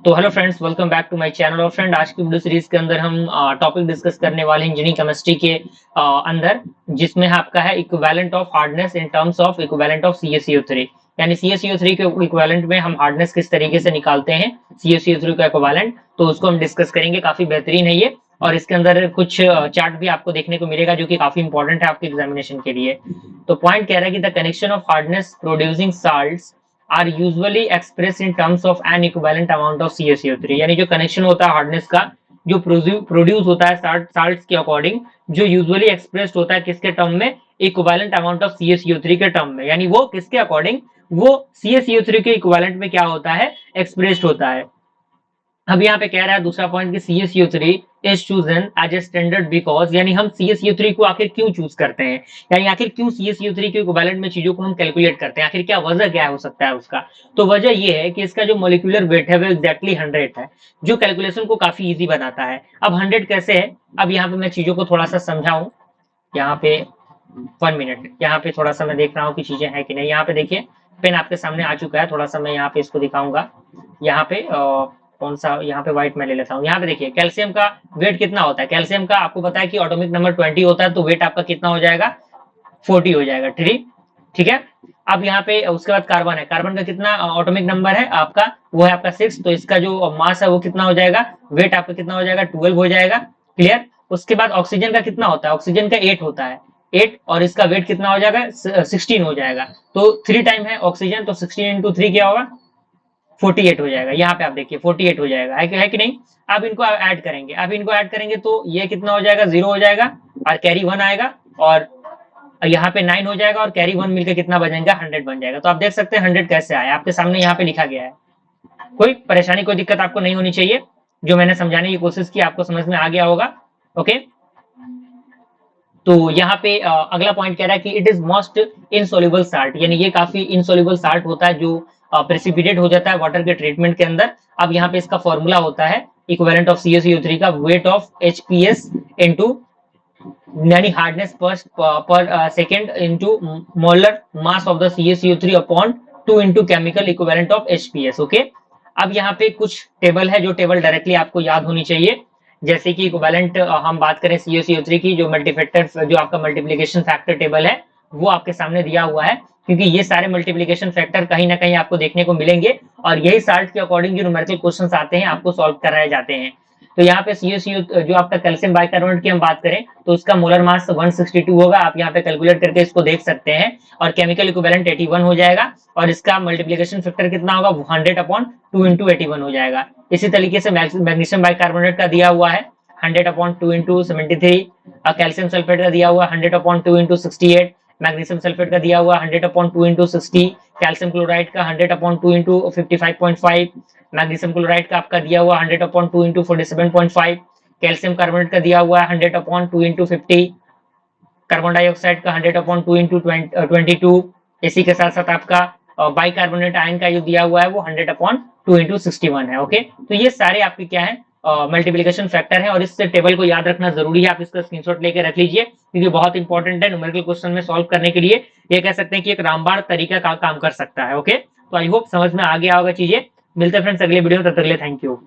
तो hello friends, welcome back to my channel. और friend, आज की वीडियो सीरीज के अंदर हम टॉपिक डिस्कस करने वाले हैं इंजीनियरिंग केमिस्ट्री के अंदर, जिसमें है आपका है equivalent of hardness in terms of equivalent of CaCO3। यानी CaCO3 के इक्विवेलेंट में हम हार्डनेस किस तरीके से निकालते हैं, CaCO3 का इक्विवेलेंट, तो उसको हम डिस्कस करेंगे। काफी बेहतरीन है ये, और इसके अंदर कुछ चार्ट भी आपको देखने को मिलेगा जो कि काफी इंपॉर्टेंट है आपके एग्जामिनेशन के लिए। तो पॉइंट कह रहा है कि the connection of hardness producing salts are usually express in terms of an equivalent amount of CaCO3। यानी जो कनेक्शन होता है हार्डनेस का, जो प्रोड्यूस होता है साल्ट्स के अकॉर्डिंग, जो यूजुअली एक्सप्रेस्ड होता है किसके टर्म में, इक्विवेलेंट अमाउंट ऑफ CaCO3 के टर्म में। यानी वो किसके अकॉर्डिंग, वो CaCO3 के इक्विवेलेंट में क्या होता है, एक्सप्रेस्ड होता है। अब यहाँ पे कह रहा है दूसरा पॉइंट कि CaCO3 is chosen as a standard because, यानी हम CaCO3 को आखिर क्यों चूज करते हैं, यानी आखिर क्यों CaCO3 के इक्विवेलेंट में चीजों को हम कैलकुलेट करते हैं, आखिर क्या वजह क्या हो सकता है उसका। तो वजह ये है कि इसका जो मॉलिक्यूलर वेट है वो एक्जैक्टली 100 है, जो कैलकुलेशन को काफी इजी बनाता है। अब 100 कैसे है, अब यहाँ पे मैं चीजों को थोड़ा सा समझाऊं। यहाँ पे 1 मिनट, यहाँ पे थोड़ा सा मैं देख रहा हूँ कि चीजें हैं कि नहीं। यहाँ पे देखिए, पेन आपके सामने आ चुका है, थोड़ा सा मैं यहाँ पे इसको दिखाऊंगा। यहाँ पे कौन सा, यहाँ पे व्हाइट में ले लेता हूँ। यहाँ पे देखिए कैल्शियम का वेट कितना होता है। कैल्शियम का आपको पता है कि एटॉमिक नंबर 20 होता है, तो वेट आपका कितना हो जाएगा, 40 हो जाएगा। ठीक है। अब यहाँ पे उसके बाद कार्बन है, कार्बन का कितना एटॉमिक नंबर है आपका, वो है आपका 6, तो इसका जो मास है वो कितना हो जाएगा, वेट आपका कितना हो जाएगा, 12 हो जाएगा। क्लियर। उसके बाद ऑक्सीजन का कितना होता है, ऑक्सीजन का 8 होता है, 8, और इसका वेट कितना हो जाएगा, 16 हो जाएगा। तो 3 टाइम है ऑक्सीजन, तो 16 इंटू 3 क्या होगा, 48 हो जाएगा। यहाँ पे आप देखिए 48 हो जाएगा, है कि नहीं। अब इनको ऐड करेंगे, अब इनको ऐड करेंगे तो ये कितना हो जाएगा, 0 हो जाएगा, और कैरी 1 आएगा, और यहाँ पे 9 हो जाएगा, और कैरी 1 मिलकर कितना बनेगा, 100 बन जाएगा। तो आप देख सकते हैं 100 कैसे आया, आपके सामने यहाँ पे लिखा गया है। कोई परेशानी, कोई दिक्कत आपको नहीं होनी चाहिए। जो मैंने समझाने की कोशिश की आपको समझ में आ गया होगा। ओके। तो यहाँ पे अगला पॉइंट कह रहा है कि it is most insoluble salt, यानी ये काफी इनसोल्यूबल साल्ट होता है जो प्रेसिपिटेट हो जाता है वाटर के ट्रीटमेंट के अंदर। अब यहाँ पे इसका फॉर्मूला होता है इक्विवेलेंट ऑफ CaCO3 का वेट ऑफ HPS इनटू, यानी हार्डनेस पर second into molar mass of the CaCO3 upon 2 into chemical equivalent of HPS। Okay. अब यहाँ पे कुछ टेबल है, जो टेबल डायरेक्टली आपको याद होनी चाहिए। जैसे कि इक्विवेलेंट हम बात करें CaCO3 की, जो मल्टीफैक्टर, जो आपका मल्टीप्लिकेशन फैक्टर टेबल है, वो आपके सामने दिया हुआ है। क्योंकि ये सारे मल्टीप्लिकेशन फैक्टर कहीं ना कहीं आपको देखने को मिलेंगे, और यही साल्ट के अकॉर्डिंग जो न्यूमेरिकल क्वेश्चंस आते हैं आपको सॉल्व कराए जाते हैं। तो यहाँ पे CaCO जो आपका कैल्शियम बाइकार्बोनेट की हम बात करें तो उसका मोलर मास 162 होगा, आप यहाँ पे कैलकुलेट करके इसको देख सकते हैं, और केमिकल इक्विवेलेंट 81 हो जाएगा, और इसका मल्टीप्लिकेशन फैक्टर कितना होगा, 100 अपॉन 2 इंटू 81 हो जाएगा। इसी तरीके से मैग्नीशियम बाइकार्बोनेट का दिया हुआ है 100 अपॉन 2 इंटू 73, कैल्शियम सल्फेट का दिया हुआ 100 अपॉन 2 इंटू 68, मैग्नीशियम सल्फेट का दिया हुआ 100 अपॉन 2 इंटू 60, कैल्शियम क्लोराइड का 100 अपॉन 2 इंटू 55.5, मैग्नीशियम क्लोराइड का आपका दिया हुआ 100 अपॉन 2 इंटू 47.5, कैल्शियम कार्बोनेट का दिया हुआ 100 अपॉन 2 इंटू 50, कार्बन डाइऑक्साइड का 100 अपॉन 2 इंटू 22। इसी के साथ साथ आपका बाइकार्बोनेट आयन का जो दिया हुआ है वो 100 अपॉन 2 इंटू 61 है। ओके। तो ये सारे आपके क्या है, मल्टीप्लिकेशन फैक्टर है, और इस टेबल को याद रखना जरूरी है। आप इसका स्क्रीनशॉट लेके रख लीजिए, क्योंकि बहुत इंपॉर्टेंट है न्यूमेरिकल क्वेश्चन में सॉल्व करने के लिए। ये कह सकते हैं कि एक रामबाण तरीका का काम कर सकता है। ओके। तो आई होप समझ में आ गया होगा चीजें। मिलते हैं फ्रेंड्स अगले वीडियो में, तब तक के लिए थैंक यू।